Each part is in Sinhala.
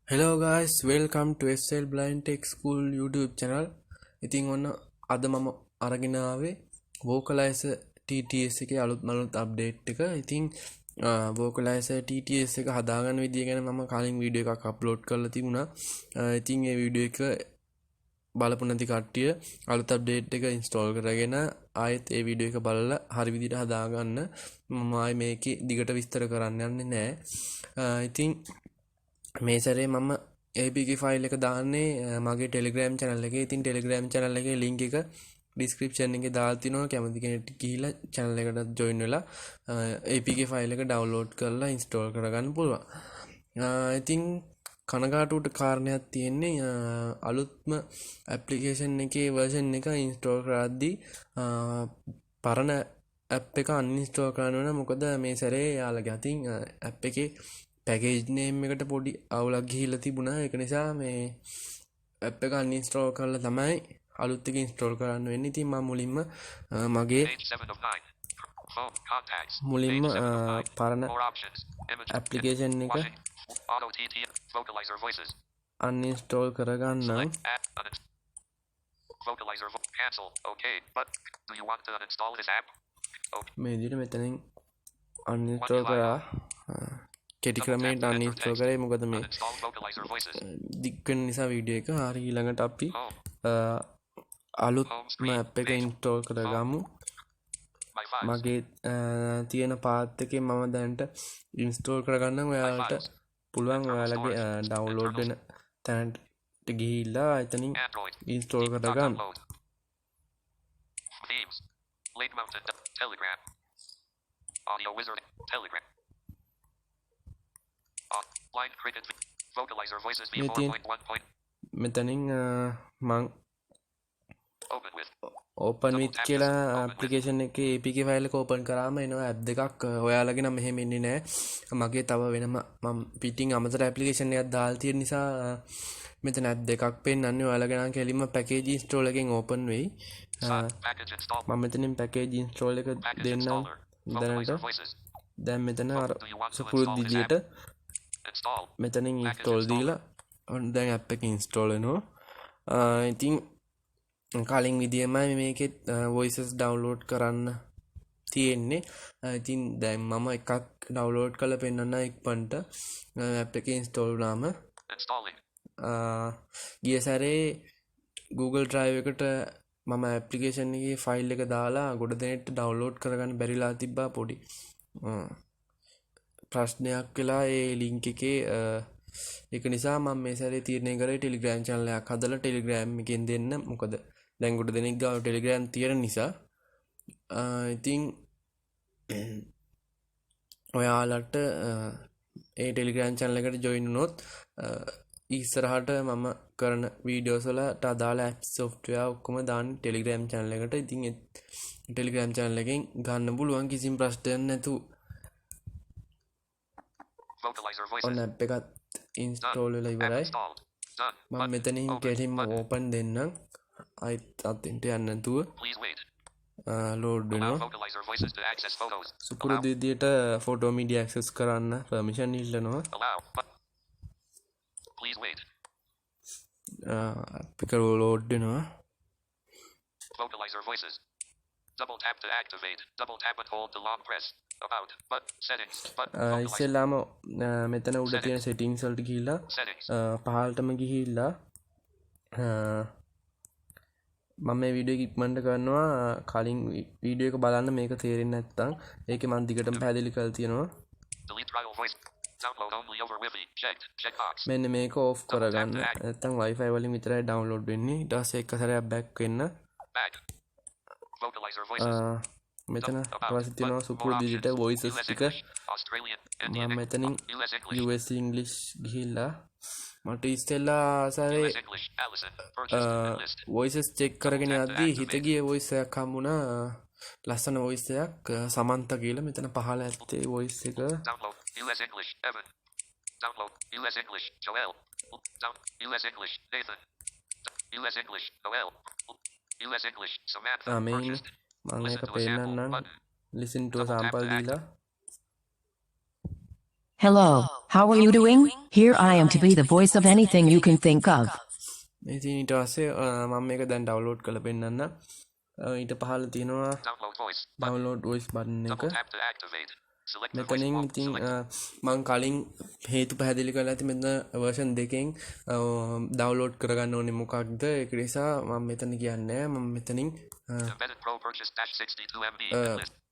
Hello guys, welcome to SL Blind Tech School YouTube channel. ඉතින් ඔන්න අද මම අරගෙන ආවේ Vocalizer TTS එකේ අලුත් අප්ඩේට් එක. ඉතින් Vocalizer TTS එක හදාගන්න විදිය ගැන මම කලින් වීඩියෝ එකක් අප්ලෝඩ් කරලා තිබුණා. ඉතින් ඒ වීඩියෝ එක බලපු නැති කට්ටිය අලුත් අප්ඩේට් එක ඉන්ස්ටෝල් කරගෙන ආයෙත් ඒ වීඩියෝ එක බලලා හරි විදිහට හදාගන්න. මම ආයේ මේකේ දිගට විස්තර කරන්න යන්නේ නැහැ. ඉතින් මේ සැරේ මම APK ෆයිල් එක දාන්නේ මගේ Telegram channel එකේ. ඉතින් Telegram channel එකේ link එක description එකේ දාලා තිනවා. කැමති කෙනෙක් ගිහිල්ලා channel එකට join වෙලා APK ෆයිල් එක download කරලා install කරගන්න පුළුවන්. ඉතින් කනගාටුවට කාරණයක් තියෙන්නේ අලුත්ම application එකේ version එක install කරද්දී පරණ app එක uninstall කරන්න ඕන. මොකද මේ සැරේ යාළුවගේ අතින් app එකේ package name එකට පොඩි අවුලක් ගිහිල්ලා තිබුණා. ඒක නිසා මේ app එක uninstall කරලා තමයි අලුත් එක install කරන්න වෙන්නේ. ඉතින් මම මගේ පරණ application එක uninstall කරගන්නම්. මේ විදිහට මෙතනින් uninstall කරා කෙටි ක්‍රමයට uninstall කරේ. මොකද මේ දික් වෙන නිසා වීඩියෝ එක. හරි, ඊළඟට අපි අලුත්ම app එක install කරගමු. මගේ තියෙන path එකේ මම දැනට install කරගන්නම්. ඔයාලට පුළුවන් ඔයාලගේ download වෙන තැනට ගිහිල්ලා එතනින් install කරගන්න. මෙතනින් මං open with කියලා application එකේ APK file එක open කරාම එනවා app දෙකක්. ඔයාලගේ නම් මෙහෙම එන්නේ නැහැ. මගේ තව වෙනම මම පිටින් අමතර application එකක් දාලා තියෙන නිසා මෙතන app දෙකක් පෙන්නන්නේ. ඔයාලගේ නම් කෙලින්ම package install එකෙන් open වෙයි. මම මෙතනින් package install එක දෙන්නම් දැනට. දැන් මෙතන අර සුපුරුදු විදියට මෙතනින් install දීලා දැන් app එක install වෙනවා. ඉතින් කලින් විදියමයි මේකෙත් voices download කරන්න තියෙන්නේ. ඉතින් දැන් මම එකක් download කරලා පෙන්නන්න ඉක්මනට app එක install වුණාම ගිය සැරේ Google Drive එකට මම application එකේ file එක දාලා ගොඩ දෙනෙක්ට download කරගන්න බැරිලා තිබ්බා. පොඩි ප්‍රශ්නයක් වෙලා ඒ link එකේ. ඒක නිසා මම මේ සැරේ තීරණය කරේ Telegram channel එකක් හදලා Telegram එකෙන් දෙන්න. මොකද දැන් ගොඩ දෙනෙක් ගාව Telegram තියෙන නිසා. ඉතින් ඔයාලට ඒ Telegram channel එකට join වුණොත් ඉස්සරහට මම කරන වීඩියෝස් වලට අදාළ apps software ඔක්කොම දාන්න Telegram channel එකට. ඉතින් Telegram channel එකෙන් ගන්න පුළුවන් කිසිම ප්‍රශ්නයක් නැතුව. ඔන්න app එකත් install වෙලා ඉවරයි. මම මෙතනින් කෙලින්ම open දෙන්නම්. අයිත් අතින්ට යන්න නැතුව load වෙනවා. සුපුරුදු විදියට photo media access කරන්න permission ඉල්ලනවා. app එක load වෙනවා. Double tap to activate. Double tap and hold the long press. About but settings but ඉස්සෙල්ලාම මෙතන උඩ තියෙන settings වලට ගිහිල්ලා පහළටම ගිහිල්ලා මම මේ වීඩියෝ එක ඉක්මනට කරනවා. කලින් වීඩියෝ එක බලන්න මේක තේරෙන්නේ නැත්නම් ඒකේ මම දිගටම පැහැදිලි කරලා තියෙනවා. මෙන්න මේක off කරගන්න. නැත්නම් wifi වලින් විතරයි download වෙන්නේ. ඊට පස්සේ එක සැරයක් back වෙන්න. මෙතන අවශ්‍ය තියෙනවා සුපුරුදු විදිහට voices ටික. මම මෙතනින් US English ගිහිල්ලා මට ඉස්සෙල්ලා සැරේ voices check කරගෙන යද්දී හිත ගිය voice එකක් හම්බුණා. ලස්සන voice එකක් සමන්ත කියලා. මෙතන පහළ ඇත්තේ voice එක. US English Evan. Download US English Joel. US English Nathan. US English Noel. US English Samantha. මම එක පෙන්නන්නම්. listen to a sample දීලා Hello, how are you doing? Here I am to be the voice of anything you can think of. ඉතින් ඊට පස්සේ මම මේක දැන් ඩවුන්ලෝඩ් කරලා පෙන්නන්න. ඊට පහළ තියෙනවා download voice button එක. මෙතනින් ඉතින් මම කලින් හේතු පැහැදිලි කරලා ඇති මෙතන version 2කින් download කරගන්න ඕනේ මොකක්ද ඒක නිසා මම මෙතන කියන්නේ මම මෙතනින්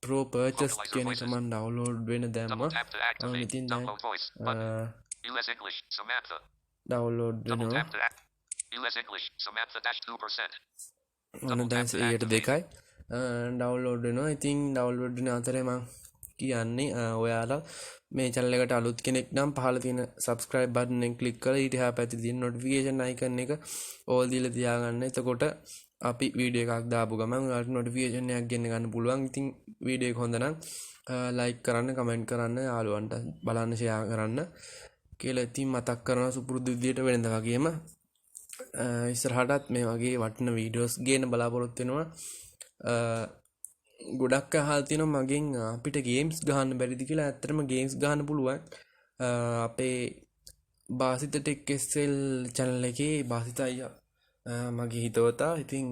Pro purchase කියන එක මම download වෙන දැම්මා. මම ඉතින් දැන් US English Samantha download වෙනවා. US English Samantha -2%. මම දැන් 2යි download වෙනවා. ඉතින් download වෙන අතරේ මම කියන්නේ ඔයාලා මේ channel එකට අලුත් කෙනෙක් නම් පහළ තියෙන subscribe button එක click කරලා ඊට එහා පැත්තේ තියෙන notification icon එක all දීලා තියාගන්න. එතකොට අපි වීඩියෝ එකක් දාපු ගමන් ඔයාලට notification එකක් ගෙන්න ගන්න පුළුවන්. ඉතින් වීඩියෝ එක හොඳ නම් like කරන්න, comment කරන්න, යාළුවන්ට බලන්න share කරන්න කියලා ඉතින් මතක් කරනවා සුපුරුදු විදියට වෙනද වගේම ඉස්සරහටත් මේ වගේ වටින වීඩියෝස් ගේන්න බලාපොරොත්තු වෙනවා. ගොඩක් අහලා තියෙනවා මගෙන් අපිට ගේම්ස් ගහන්න බැරිද කියලා. ඇත්තටම ගේම්ස් ගහන්න පුළුවන්. අපේ බාසිත ටෙක් SL channel එකේ බාසිත අයියා මගේ හිතවතා. ඉතින්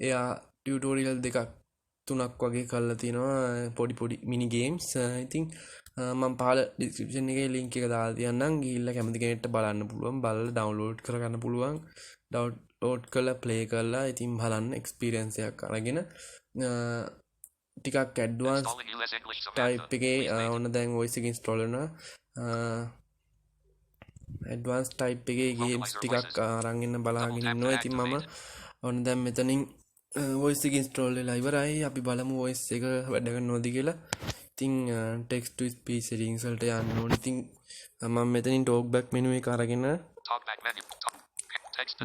එයා ටියුටෝරියල් 2-3ක් වගේ කරලා තිනවා පොඩි මිනි ගේම්ස්. ඉතින් මම පහල ඩිස්ක්‍රිප්ෂන් එකේ link එක දාලා තියන්නම්. ගිහිල්ලා කැමති කෙනෙක්ට බලන්න පුළුවන්. බලලා download කරගන්න පුළුවන්. download කරලා play කරලා ඉතින් බලන්න experience එකක් අරගෙන ටිකක් advanced type එකේ ඔන්න දැන් voice එක install වෙනවා. advanced type එකේ games ටිකක් අරන් ඉන්න බලාගෙන ඉන්නවා. ඉතින් මම ඔන්න දැන් මෙතනින් voice එක install වෙලා ඉවරයි. අපි බලමු voice එක වැඩ කරනවද කියලා. ඉතින් text to speech settings වලට යන්න ඕනේ. ඉතින් මම මෙතනින් talkback menu එක අරගෙන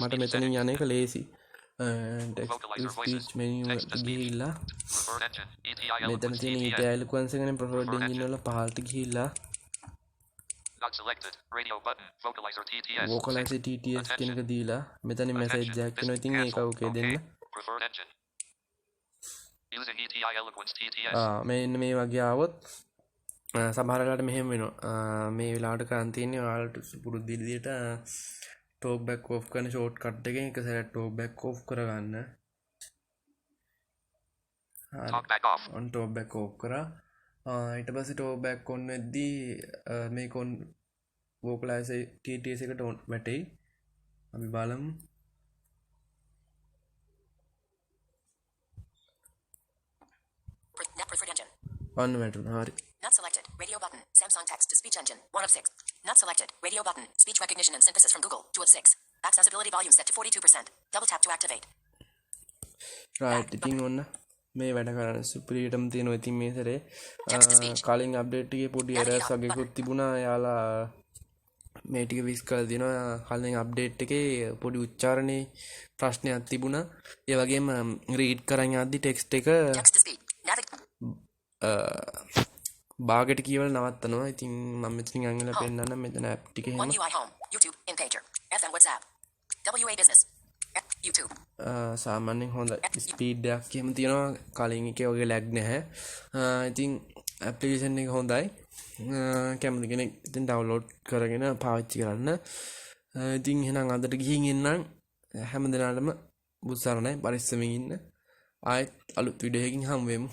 මට මෙතනින් යන එක ලේසි. text to speech menu එකට ගිහිල්ලා මෙතන තියෙන ETI eloquence එකනේ preferred engine වල පහළට ගිහිල්ලා Not selected. Radio button. Vocalizer TTS. Vocalizer TTS කියන එක දීලා මෙතන message එකක් එනවා. ඉතින් ඒක ඕකේ දෙන්න. Preferred engine. Using ETI eloquence TTS. මෙන්න මේ වගේ ආවොත් සමහර වෙලාවට මෙහෙම වෙනවා. මේ වෙලාවට කරන් තියෙන්නේ ඔයාලට පුරුදු විදියට talkback off කරන shortcut එකෙන් එක සැරයක් talkback off කරගන්න. Talkback off. on talkback off කරා. ඊට පස්සේ talkback on වෙද්දී මේක on vocalizer TTS එකට on වැටෙයි. අපි බලමු. Net preferred engine. on වැටුණා. හරි. Not selected. Radio button. Samsung text to speech engine. 1 of 6. Not selected. Radio button. Speech recognition and synthesis from Google. 2 of 6. Accessibility volume set to 42%. Double tap to activate. right. ඉතින් ඔන්න මේ වැඩ කරන සුපිරියටම තියෙනවා. ඉතින් මේ සැරේ කලින් අප්ඩේට් එකේ පොඩි errors වගේකුත් තිබුණා. යාලා මේ ටික විස් කරලා දෙනවා. කලින් අප්ඩේට් එකේ පොඩි උච්චාරණේ ප්‍රශ්නයක් තිබුණා. ඒ වගේම රීඩ් කරන් යද්දි ටෙක්ස්ට් එක Text to speech. බාගෙට කියවල නවත්තනවා. ඉතින් මම මෙතනින් අංගල පෙන්නන්න මෙතන app ටික එහෙම One UI home. YouTube. In pager. FM WhatsApp. WA business. YouTube. සාමාන්‍යයෙන් හොඳ ස්පීඩ් එකක් එහෙම තියෙනවා. කලින් එකේ වගේ lag නැහැ. ඉතින් application එක හොඳයි. කැමති කෙනෙක් ඉතින් download කරගෙන පාවිච්චි කරන්න. ඉතින් එහෙනම් අදට ගිහින් එන්නම්. හැම දිනාටම බුත් සරණයි. පරිස්සමින් ඉන්න. ආයෙත් අලුත් වීඩියෝ එකකින් හමු වෙමු.